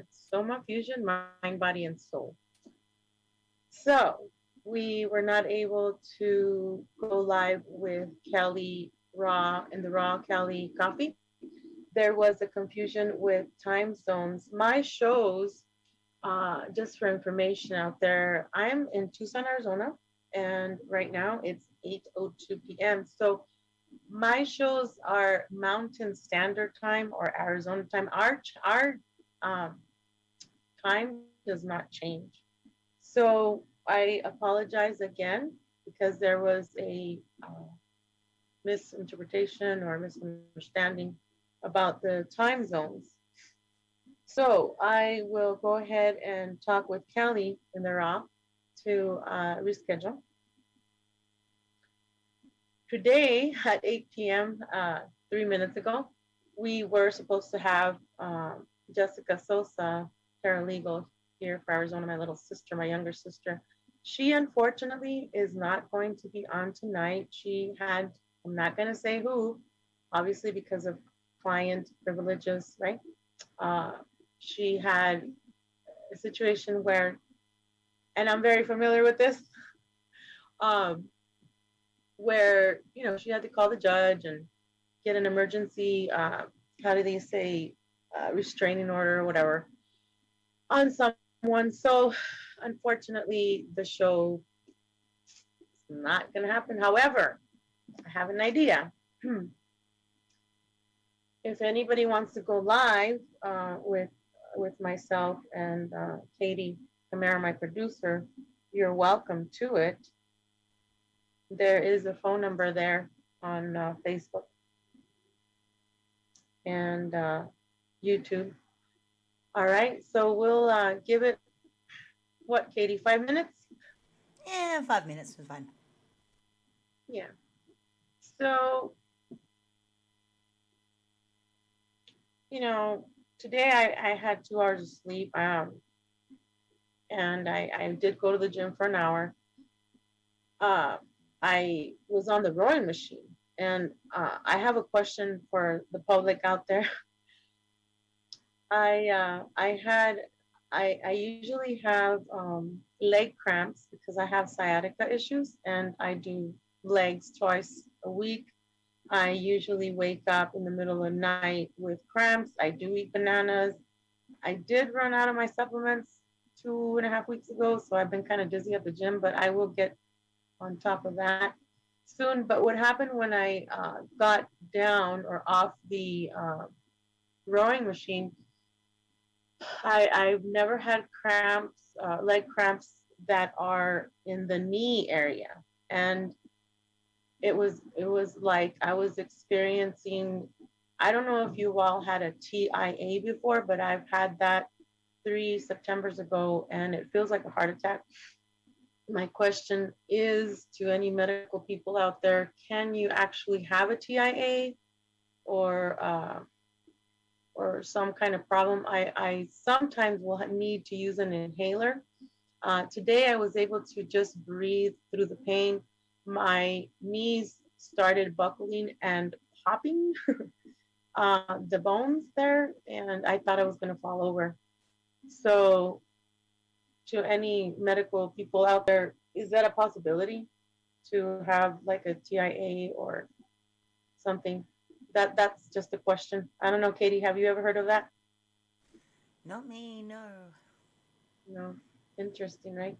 Soma Fusion, Mind, Body, and Soul. So we were not able to go live with Kelly Raw in the Raw Kelly Coffee. There was a confusion with time zones. My shows, just for information out there, I'm in Tucson, Arizona, and right now it's 8:02 p.m. So my shows are Mountain Standard Time or Arizona time. Our um, time does not change. So I apologize again because there was a misinterpretation or misunderstanding about the time zones. So I will go ahead and talk with Kelly in the raw to reschedule. Today at 8 p.m., 3 minutes ago, we were supposed to have Jessica Sosa, paralegal here for Arizona, my little sister, my younger sister. She unfortunately is not going to be on tonight. She had, I'm not going to say who, obviously because of client privileges, right? Uh, she had a situation where, and I'm very familiar with this, um, where she had to call the judge and get an emergency, how do they say, restraining order or whatever on someone. So unfortunately, the show is not going to happen. However, I have an idea. If anybody wants to go live with myself and Katie Camara, my producer, you're welcome to it. There is a phone number there on Facebook and YouTube. All right, so we'll give it, what, Katie, 5 minutes? Yeah, 5 minutes was fine. Yeah. So, you know, today I had 2 hours of sleep, and I did go to the gym for an hour. I was on the rowing machine, and I have a question for the public out there. I had I usually have leg cramps because I have sciatica issues, and I do legs twice a week. I usually wake up in the middle of the night with cramps. I do eat bananas. I did run out of my supplements 2.5 weeks ago, so I've been kind of dizzy at the gym, but I will get on top of that soon. But what happened when I got down or off the rowing machine, I've never had cramps, leg cramps that are in the knee area, and it was like I was experiencing. I don't know if you all had a TIA before, but I've had that 3 Septembers ago, and it feels like a heart attack. My question is to any medical people out there: can you actually have a TIA or some kind of problem? I sometimes will need to use an inhaler. Today, I was able to just breathe through the pain. My knees started buckling and popping the bones there, and I thought I was going to fall over. So, to any medical people out there, is that a possibility to have like a TIA or something? That's just a question. I don't know, Katie. Have you ever heard of that? Not me, no. No. Interesting, right?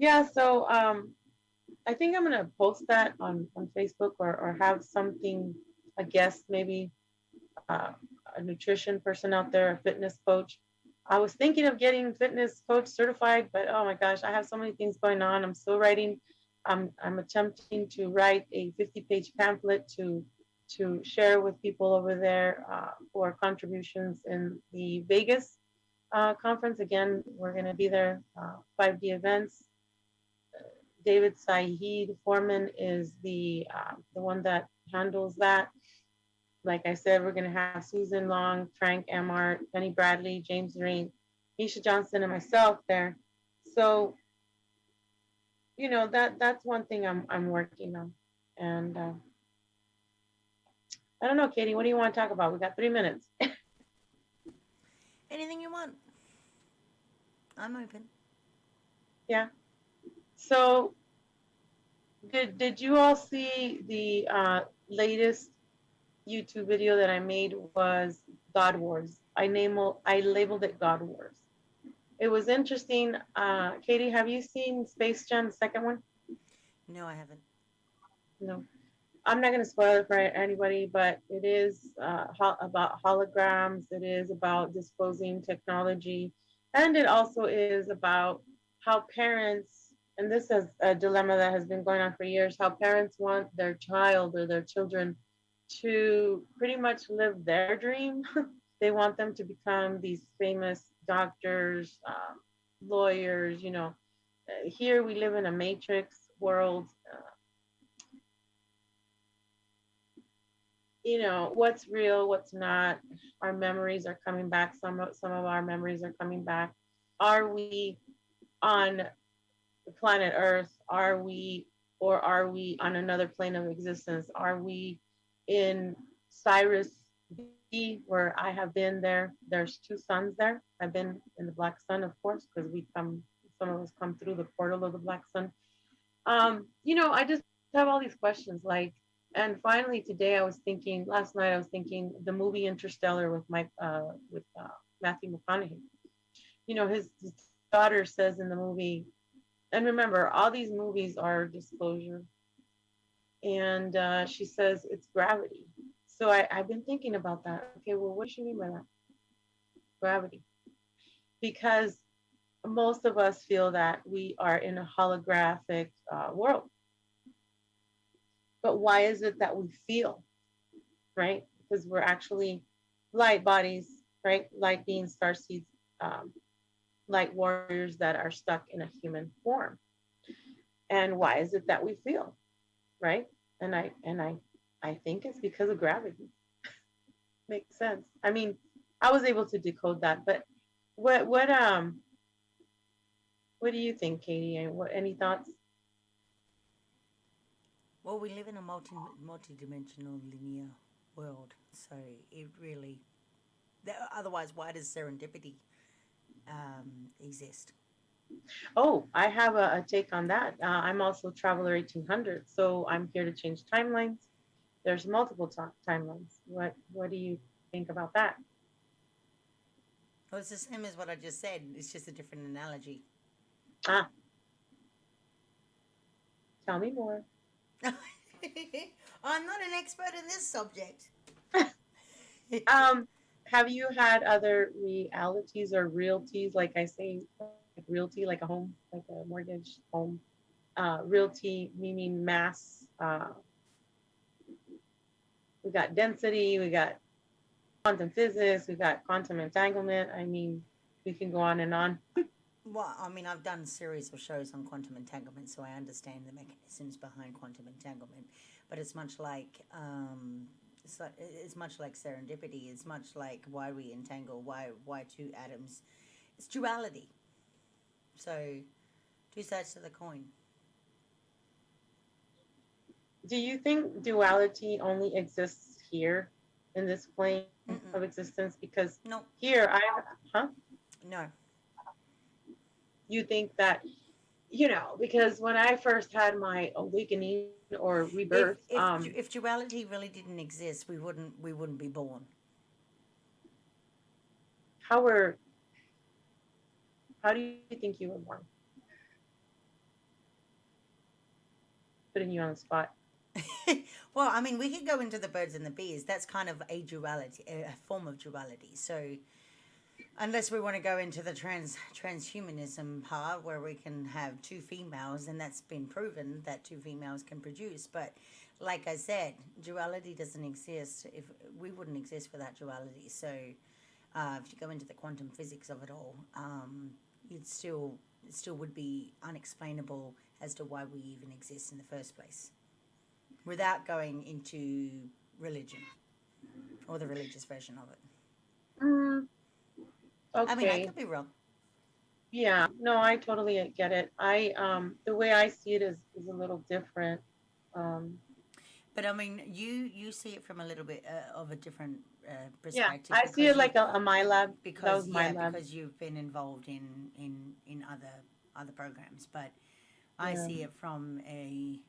Yeah. So, I think I'm gonna post that on Facebook or have something, a guest maybe, uh, a nutrition person out there, a fitness coach. I was thinking of getting fitness coach certified, but oh my gosh, I have so many things going on. I'm still writing. I'm attempting to write a 50-page pamphlet to share with people over there for contributions in the Vegas conference. Again, we're going to be there, 5D events. David Saeed Foreman is the one that handles that. Like I said, we're going to have Susan Long, Frank Emart, Penny Bradley, James Rain, Nisha Johnson, and myself there. So that's one thing I'm working on. And I don't know, Katie, what do you want to talk about? We got 3 minutes. Anything you want. I'm open. Yeah. So did you all see the latest YouTube video that I made was God Wars. I labeled it God Wars. It was interesting. Katie, have you seen Space Jam, the second one? No, I haven't. No. I'm not going to spoil it for anybody, but it is about holograms. It is about disclosing technology. And it also is about how parents, and this is a dilemma that has been going on for years, how parents want their child or their children to pretty much live their dream. They want them to become these famous doctors, lawyers. Here we live in a matrix world. What's real, what's not. Our memories are coming back. Some of our memories are coming back. Are we on the planet Earth? Are we on another plane of existence? Are we in Cyrus B, where I have been there? There's two suns there. I've been in the black sun, of course, because some of us come through the portal of the black sun. I just have all these questions. And finally today, last night I was thinking the movie Interstellar with Matthew McConaughey. His daughter says in the movie, and remember, all these movies are disclosure, and she says it's gravity. So I've been thinking about that. Okay, well, what does she mean by that? Gravity. Because most of us feel that we are in a holographic world. But why is it that we feel, right? Because we're actually light bodies, right? Light beings, star seeds, um, light warriors that are stuck in a human form. And why is it that we feel, right? And I think it's because of gravity. Makes sense. I mean, I was able to decode that, but what what um what do you think, Katie? And what any thoughts? Well, we live in a multi-dimensional linear world, so it really. Otherwise, why does serendipity exist? Oh, I have a take on that. I'm also Traveler 1800, so I'm here to change timelines. There's multiple timelines. What do you think about that? Well, it's the same as what I just said. It's just a different analogy. Ah, tell me more. I'm not an expert in this subject. Um, have you had other realities or realties, like I say, like realty, like a home, like a mortgage home? Realty meaning mass. We got density, we got quantum physics, we got quantum entanglement. I mean, we can go on and on. Well, I mean, I've done a series of shows on quantum entanglement, so I understand the mechanisms behind quantum entanglement. But it's much like serendipity. It's much like why we entangle, why two atoms. It's duality. So, two sides to the coin. Do you think duality only exists here in this plane of Mm-mm. existence? Because No, here I, huh? no. You think that, because when I first had my awakening or rebirth, If duality really didn't exist, we wouldn't be born. how were, how do you think you were born? Putting you on the spot. Well, I mean, we could go into the birds and the bees. That's kind of a duality, a form of duality. So, unless we want to go into the transhumanism part where we can have two females, and that's been proven that two females can produce. But like I said, duality doesn't exist. If we wouldn't exist without duality. So, if you go into the quantum physics of it all, you'd still it still would be unexplainable as to why we even exist in the first place, without going into religion or the religious version of it. Mm, I mean, I okay. could be wrong. Yeah. No, I totally get it. The way I see it is a little different. Um, But I mean, you see it from a little bit of a different Yeah, perspective I see because it like a my lab. That was my lab. because you've been involved in other programs, but I Yeah. see it from a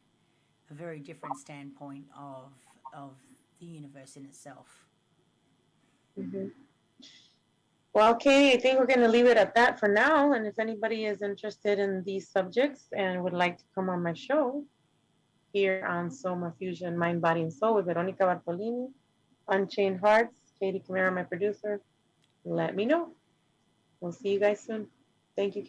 very different standpoint of the universe in itself. Hmm. Well, okay, I think we're going to leave it at that for now. And if anybody is interested in these subjects and would like to come on my show here on Soma Fusion, Mind, Body, and Soul with Veronica Bartolini, Unchained Hearts, Katie Camara, my producer, let me know. We'll see you guys soon. Thank you.